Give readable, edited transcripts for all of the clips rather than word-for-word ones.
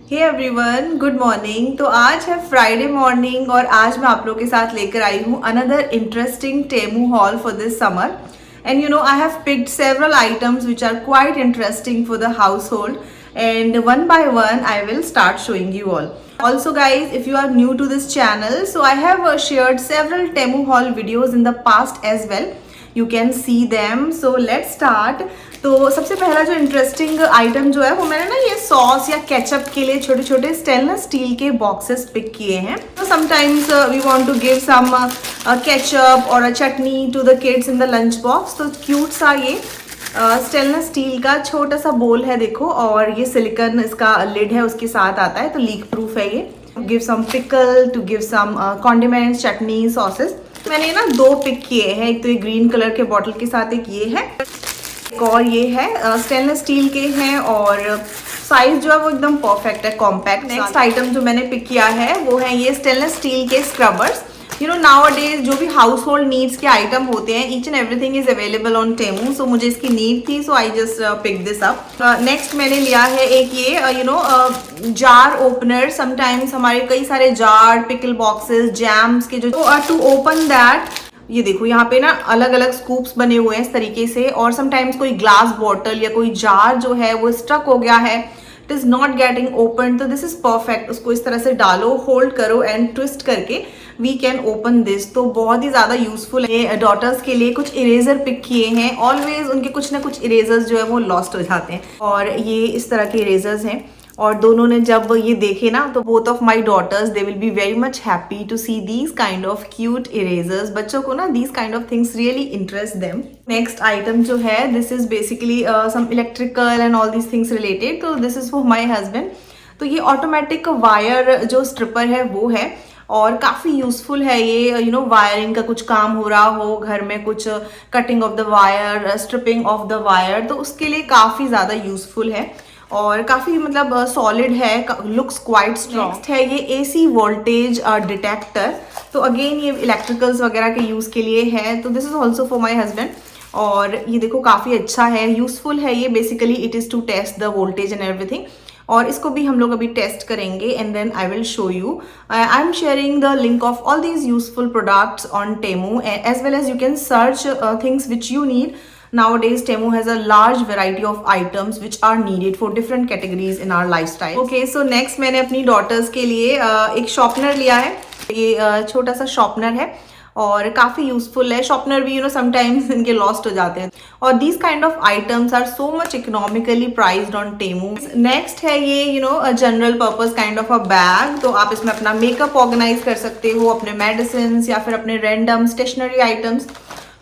Hey everyone, good morning. तो आज है फ्राइडे मॉर्निंग और आज मैं आप लोगों के साथ लेकर आई हूँ another interesting Temu hall for this summer. And you know, I have picked several items which are quite interesting for the household, and one by one I will start showing you all. Also guys, if you are new to this channel, so I have shared several Temu haul videos in the past as well. You can see them. So let's start. तो सबसे पहला जो interesting item जो है वो मैंने ना ये सॉस या केचप के लिए छोटे छोटे स्टेनलेस स्टील के बॉक्सेस पिक किए हैं। तो sometimes we want to give some ketchup और a chutney to the kids in the lunch box. तो क्यूट सा ये स्टेनलेस स्टील का छोटा सा बोल है देखो, और ये सिलिकॉन इसका लिड है उसके साथ आता है, तो लीक प्रूफ है ये। Give some pickle, to give some condiments, chutney, sauces. मैंने ना दो पिक किए हैं, एक तो ये ग्रीन कलर के बॉटल के साथ, एक ये है, एक और ये है। स्टेनलेस स्टील के हैं और साइज जो है वो एकदम परफेक्ट है, कॉम्पैक्ट। नेक्स्ट आइटम जो मैंने पिक किया है वो है ये स्टेनलेस स्टील के स्क्रबर्स। यू नो, नाउअडेज जो भी हाउस होल्ड नीड्स के आइटम होते हैं, each and everything is available on Temu. So मुझे इसकी नीड थी, so I just pick this up. Next मैंने लिया है एक ये जार ओपनर। समटाइम्स हमारे कई सारे जार, पिकल बॉक्सेस, जैम्स के जो टू ओपन दैट, ये देखो यहाँ पे ना अलग अलग स्कूप्स बने हुए हैं इस तरीके से। और समटाइम्स कोई ग्लास बॉटल या कोई जार जो है वो स्टक हो गया है, it is not getting open, तो दिस इज परफेक्ट। उसको इस तरह से डालो, होल्ड करो एंड ट्विस्ट करके वी कैन ओपन दिस। तो बहुत ही ज्यादा यूजफुल है। डॉटर्स के लिए कुछ इरेजर पिक किए हैं। ऑलवेज उनके कुछ ना कुछ इरेजर्स जो है वो लॉस्ट हो जाते हैं, और ये इस तरह के इरेजर्स हैं। और दोनों ने जब ये देखे ना, तो both of my daughters they will be very much happy to see these kind of cute erasers. बच्चों को ना these kind of things really interest them. Next item जो है, this is basically some electrical and all these things related. तो this is for my husband. तो ये automatic wire जो stripper है वो है, और काफ़ी यूजफुल है ये। वायरिंग का कुछ काम हो रहा हो घर में, कुछ cutting off the wire, stripping off the wire, तो उसके लिए काफ़ी ज़्यादा यूजफुल है और काफ़ी मतलब सॉलिड है, लुक्स क्वाइट स्ट्रॉन्ग है। ये एसी वोल्टेज डिटेक्टर। तो अगेन ये इलेक्ट्रिकल्स वगैरह के यूज़ के लिए है। तो this is also for my husband. और ये देखो काफ़ी अच्छा है, यूजफुल है ये। Basically it is to test the voltage and everything, और इसको भी हम लोग अभी टेस्ट करेंगे and then I will show you. I am sharing the link of all these useful products on Temu, as well as you can search things which you need. Nowadays, Temu has a large variety of items which are needed for different categories in our lifestyle. Okay, so next मैंने अपनी daughters के लिए एक sharpener लिया है। ये छोटा सा sharpener है और काफ़ी यूजफुल है। शॉर्पनर भी समटाइम्स इनके लॉस्ट हो जाते हैं, और these kind of items are so much economically priced on Temu. Next है ये general purpose kind of a bag. तो आप इसमें अपना मेकअप ऑर्गेनाइज कर सकते हो, अपने मेडिसिन या फिर अपने रैंडम स्टेशनरी आइटम्स।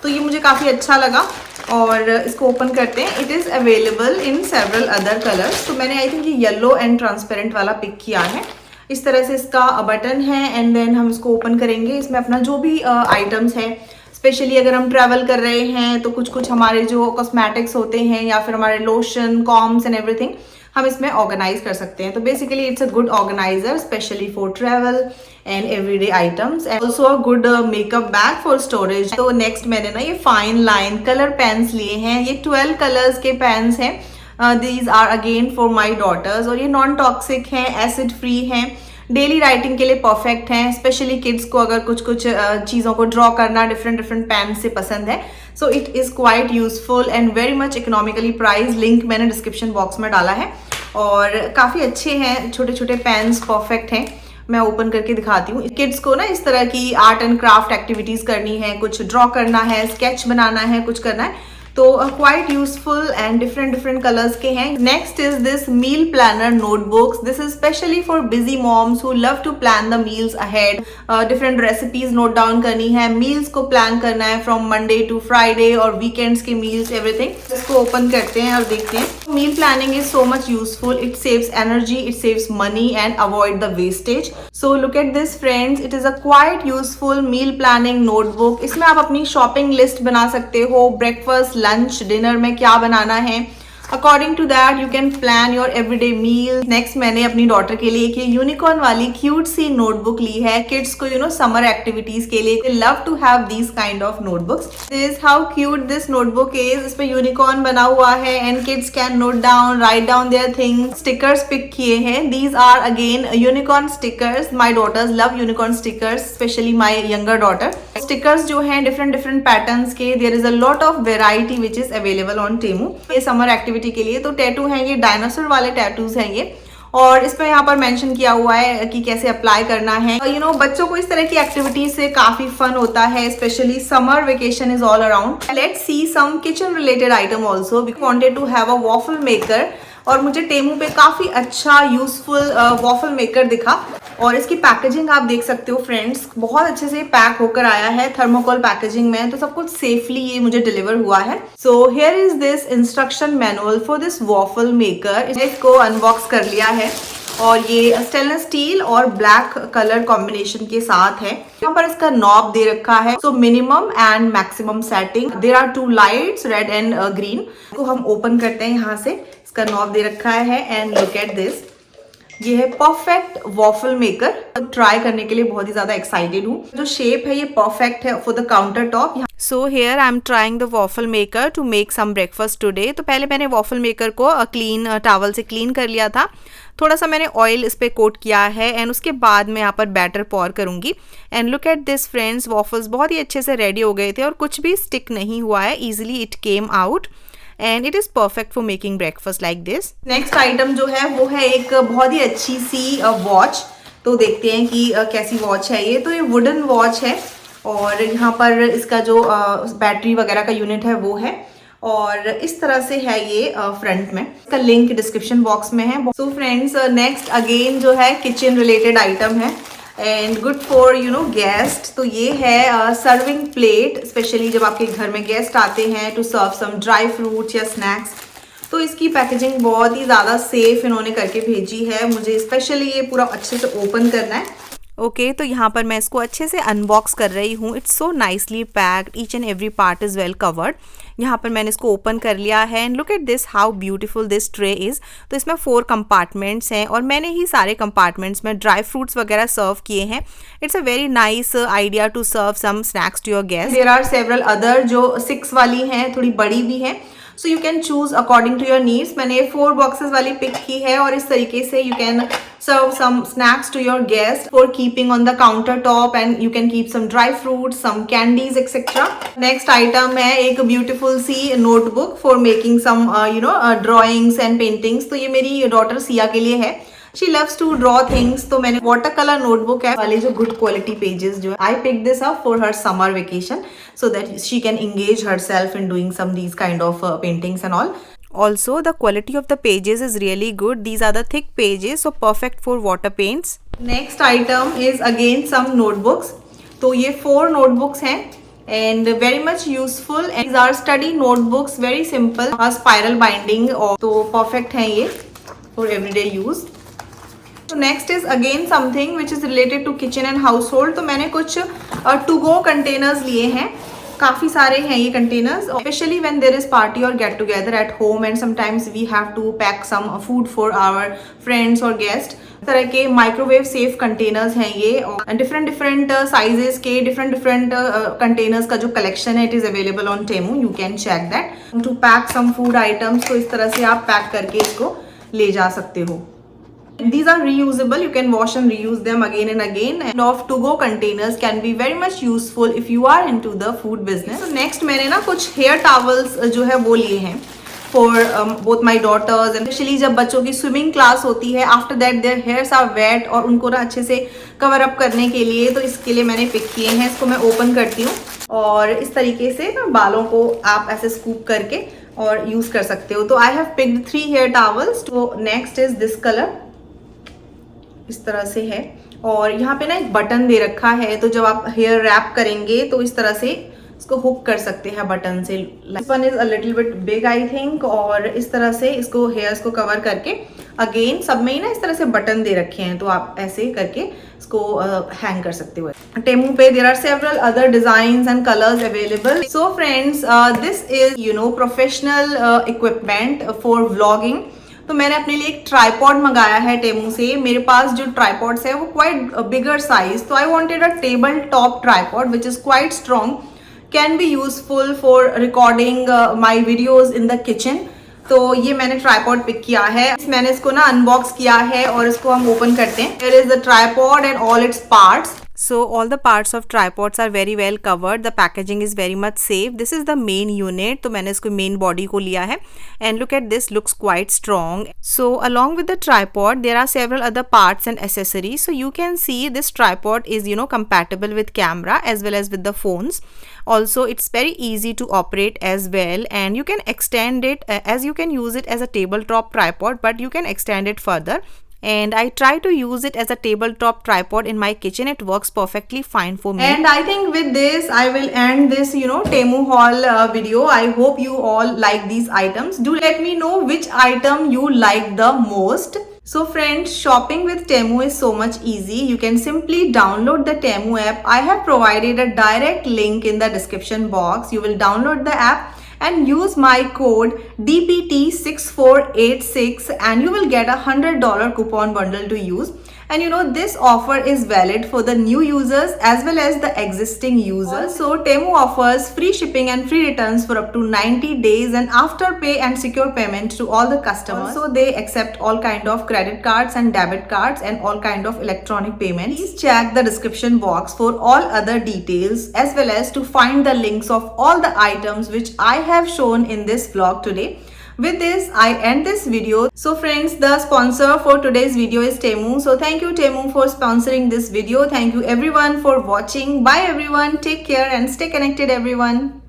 तो ये मुझे काफ़ी अच्छा लगा, और इसको ओपन करते हैं। It is available in several other colours. तो मैंने आई थिंक ये येलो एंड ट्रांसपेरेंट वाला पिक किया है। इस तरह से इसका बटन है, एंड देन हम इसको ओपन करेंगे। इसमें अपना जो भी आइटम्स है, स्पेशली अगर हम ट्रैवल कर रहे हैं तो कुछ कुछ हमारे जो कॉस्मेटिक्स होते हैं या फिर हमारे लोशन, कॉम्स एंड एवरीथिंग हम इसमें ऑर्गेनाइज कर सकते हैं। तो basically it's a good organiser specially for travel and everyday items, and also a good makeup bag for storage. तो नेक्स्ट मैंने ना ये फाइन लाइन कलर पेन्स लिए हैं। ये 12 कलर्स के पेन्स हैं। These are again for my daughters, और ये नॉन टॉक्सिक हैं, एसिड फ्री हैं, डेली राइटिंग के लिए परफेक्ट हैं। स्पेशली किड्स को अगर कुछ कुछ चीज़ों को ड्रॉ करना डिफरेंट डिफरेंट पेन से पसंद है, so it is quite useful and very much economically price. Link मैंने डिस्क्रिप्शन बॉक्स में डाला है, और काफ़ी अच्छे हैं, छोटे छोटे पेन्स परफेक्ट हैं। मैं ओपन करके दिखाती हूँ। किड्स को ना इस तरह की आर्ट एंड क्राफ्ट एक्टिविटीज़ करनी है, कुछ ड्रॉ करना है, स्केच बनाना है, कुछ करना है, तो quite useful and different different colours के हैं। Next is this meal planner notebooks. This is specially for busy moms who love to plan the meals ahead. Different recipes note down करनी है, मील्स को प्लान करना है from Monday to Friday, और weekends के meals everything. इसको open करते हैं और देखते हैं। Meal planning is so much useful. It saves energy, it saves money and avoid the wastage. So look at this friends, it is a quite useful meal planning notebook. इसमें आप अपनी shopping list बना सकते हो, breakfast, lunch, dinner में क्या बनाना है, according to that you can plan your everyday meal. Next मैंने अपनी डॉटर के लिए एक यूनिकॉर्न वाली क्यूट सी नोटबुक ली है किड्स को समर एक्टिविटीज के लिए। They love to have these kind of notebooks. This how cute this notebook is. इस पे यूनिकॉर्न बना हुआ है and kids can note down, write down their things. Stickers pick किए हैं। These are again unicorn stickers. My daughters love unicorn stickers, specially my younger daughter. Stickers जो हैं different different patterns के, there is a lot of variety which is available on Temu. ये summer activity के लिए तो tattoo हैं, ये dinosaur वाले टैटूज हैं ये। और इस पे यहाँ पर मेंशन किया हुआ है कि कैसे अप्लाई करना है। बच्चों को इस तरह की एक्टिविटीज से काफी फन होता है, specially summer vacation is all around. Let's see some kitchen related item also. We wanted to have a waffle maker और मुझे टेमू पे काफी अच्छा यूजफुल वॉफल मेकर दिखा। और इसकी पैकेजिंग आप देख सकते हो फ्रेंड्स, बहुत अच्छे से पैक होकर आया है थर्मोकोल पैकेजिंग में, तो सब कुछ सेफली ये मुझे डिलीवर हुआ है। So here is this instruction manual for this waffle maker. इसको अनबॉक्स कर लिया है और ये स्टेनलेस स्टील और ब्लैक कलर कॉम्बिनेशन के साथ है। यहाँ पर इसका नॉब दे रखा है, so minimum and maximum setting. There are 2 lights, red and green. को हम ओपन करते हैं यहाँ से। इसका नॉब दे रखा है एंड लुक एट दिस। ये है परफेक्ट वॉफल मेकर। ट्राई करने के लिए बहुत ही ज्यादा एक्साइटेड हूँ। जो शेप है ये परफेक्ट है for the counter top. So here I am trying the waffle maker to make some breakfast today. तो पहले मैंने वॉफल मेकर को क्लीन टॉवल से क्लीन कर लिया था। थोड़ा सा मैंने ऑयल इस पे कोट किया है एंड उसके बाद मैं यहाँ पर बैटर पॉर करूंगी। And look at this friends, waffles बहुत ही अच्छे से रेडी हो गए थे और कुछ भी स्टिक नहीं हुआ है। Easily it came out and it is perfect for making breakfast like this. Next item जो है वो है एक बहुत ही अच्छी सी वॉच। तो देखते हैं कि कैसी वॉच है ये। तो ये वुडन वॉच है और यहाँ पर इसका जो बैटरी वगैरह का यूनिट है वो है और इस तरह से है ये फ्रंट में। इसका लिंक डिस्क्रिप्शन बॉक्स में है। सो फ्रेंड्स नेक्स्ट अगेन जो है किचन रिलेटेड आइटम है एंड गुड फॉर गेस्ट। तो ये है सर्विंग प्लेट, स्पेशली जब आपके घर में गेस्ट आते हैं to serve some dry fruits या स्नैक्स। तो इसकी पैकेजिंग बहुत ही ज़्यादा सेफ इन्होंने करके भेजी है। मुझे स्पेशली ये पूरा अच्छे से ओपन करना है। ओके तो यहाँ पर मैं इसको अच्छे से अनबॉक्स कर रही हूँ। It's so nicely packed, each and every part is well covered. यहाँ पर मैंने इसको ओपन कर लिया है and look at this how beautiful this tray is. तो इसमें 4 कंपार्टमेंट्स हैं और मैंने ही सारे कंपार्टमेंट्स में ड्राई फ्रूट्स वगैरह सर्व किए हैं। It's a very nice idea to serve some snacks to your guest. There are several other जो 6 वाली हैं, थोड़ी बड़ी भी हैं। So you can choose according to your needs. मैंने 4 बॉक्सेस वाली पिक की है और इस तरीके से you can serve some snacks to your guests for keeping on the countertop and you can keep some dry fruits, some candies etc. Next item है एक beautiful C notebook for making some drawings and paintings. तो ये मेरी daughter Siya के लिए है। She loves to draw things. तो मैंने water color notebook है वाले जो good quality pages जो है I picked this up for her summer vacation so that she can engage herself in doing some these kind of paintings and all. Also, the quality of the pages is really good. These are the thick pages, so perfect for water paints. Next item is again some notebooks. तो ये 4 notebooks हैं and very much useful. And these are study notebooks, very simple. Spiral binding और तो perfect हैं ये for everyday use. So next is again something which is related to kitchen and household. तो मैंने कुछ to go containers लिए हैं। काफ़ी सारे हैं ये containers, specially when there is party और get together at home and sometimes we have to pack some food for our friends और गेस्ट। तरह के माइक्रोवेव सेफ कंटेनर्स हैं ये और डिफरेंट साइजेस के डिफरेंट कंटेनर्स का जो कलेक्शन है it is available on Temu. You can check that to pack some food items. तो इस तरह से आप पैक करके इसको ले जा सकते हो। These are reusable. You can wash and reuse them again and again. And of to-go containers can be very much useful if you are into the food business. So next मैंने ना कुछ hair towels जो है वो लिए हैं for both my daughters and especially जब बच्चों की swimming class होती है after that their hairs are wet और उनको ना अच्छे से cover up करने के लिए, तो इसके लिए मैंने pick किए हैं। इसको मैं open करती हूँ और इस तरीके से ना बालों को आप ऐसे scoop करके और use कर सकते हो। तो I have picked 3 hair towels. तो next is this color. इस तरह से है और यहाँ पे ना एक बटन दे रखा है, तो जब आप हेयर रैप करेंगे तो इस तरह से इसको हुक कर सकते हैं बटन से। This one is a little bit big I think और इस तरह से इसको हेयर्स को कवर करके अगेन सब में ही ना इस तरह से बटन दे रखे हैं, तो आप ऐसे करके इसको हैंग कर सकते हो। टेमू पे there are several other designs and colours available. So friends, this is professional equipment for vlogging. तो मैंने अपने लिए एक ट्राइपॉड मंगाया है टेमू से। मेरे पास जो ट्राइपॉड्स है वो क्वाइट बिगर साइज, तो I wanted a table top tripod which is quite strong, can be useful for recording my videos in the kitchen. तो ये मैंने ट्राइपॉड पिक किया है, मैंने इसको ना अनबॉक्स किया है और इसको हम ओपन करते हैं। Here is the tripod and all its parts. So all the parts of tripods are very well covered. The packaging is very much safe. This is the main unit. तो मैंने इसको main body को लिया है and look at this, looks quite strong. So along with the tripod there are several other parts and accessories. So you can see this tripod is compatible with camera as well as with the phones. Also it's very easy to operate as well, and you can extend it as you can use it as a tabletop tripod, but you can extend it further. And I try to use it as a tabletop tripod in my kitchen. It works perfectly fine for me. And I think with this I will end this Temu haul video. I hope you all like these items. Do let me know which item you like the most. So friends, shopping with Temu is so much easy. You can simply download the Temu app. I have provided a direct link in the description box. You will download the app and use my code DPT6486 and you will get a $100 coupon bundle to use. And this offer is valid for the new users as well as the existing users. So Temu offers free shipping and free returns for up to 90 days and afterpay and secure payment to all the customers. So they accept all kind of credit cards and debit cards and all kind of electronic payments. Please check the description box for all other details as well as to find the links of all the items which I have shown in this vlog today. With this, I end this video. So friends, the sponsor for today's video is Temu. So thank you Temu for sponsoring this video. Thank you everyone for watching. Bye everyone. Take care and stay connected everyone.